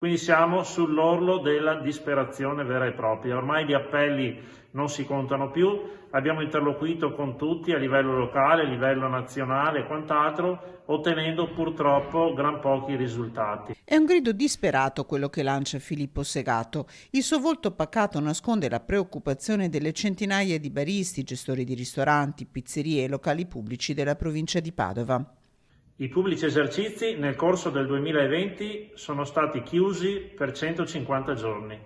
Quindi siamo sull'orlo della disperazione vera e propria. Ormai gli appelli non si contano più, abbiamo interloquito con tutti a livello locale, a livello nazionale e quant'altro, ottenendo purtroppo gran pochi risultati. È un grido disperato quello che lancia Filippo Segato. Il suo volto pacato nasconde la preoccupazione delle centinaia di baristi, gestori di ristoranti, pizzerie e locali pubblici della provincia di Padova. I pubblici esercizi nel corso del 2020 sono stati chiusi per 150 giorni.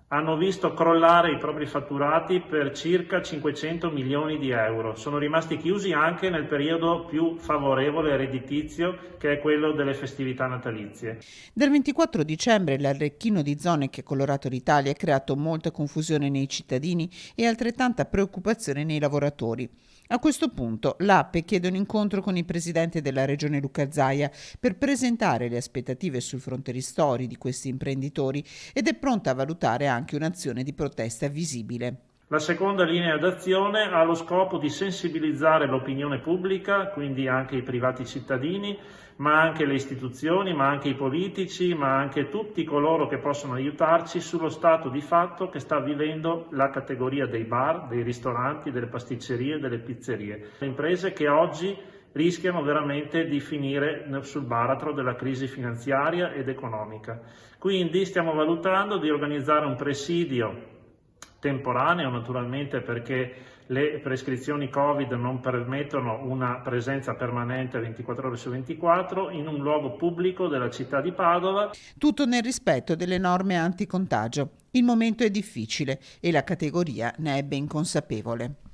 Hanno visto crollare i propri fatturati per circa 500 milioni di euro. Sono rimasti chiusi anche nel periodo più favorevole e redditizio, che è quello delle festività natalizie. Dal 24 dicembre l'arlecchino di zone che ha colorato l'Italia ha creato molta confusione nei cittadini e altrettanta preoccupazione nei lavoratori. A questo punto l'APE chiede un incontro con il presidente della regione Luca Zaia per presentare le aspettative sul fronte ristori di questi imprenditori ed è pronta a valutare anche un'azione di protesta visibile. La seconda linea d'azione ha lo scopo di sensibilizzare l'opinione pubblica, quindi anche i privati cittadini, ma anche le istituzioni, ma anche i politici, ma anche tutti coloro che possono aiutarci sullo stato di fatto che sta vivendo la categoria dei bar, dei ristoranti, delle pasticcerie, delle pizzerie. Le imprese che oggi rischiano veramente di finire sul baratro della crisi finanziaria ed economica. Quindi stiamo valutando di organizzare un presidio temporaneo, naturalmente, perché le prescrizioni Covid non permettono una presenza permanente 24 ore su 24 in un luogo pubblico della città di Padova. Tutto nel rispetto delle norme anticontagio. Il momento è difficile e la categoria ne è ben consapevole.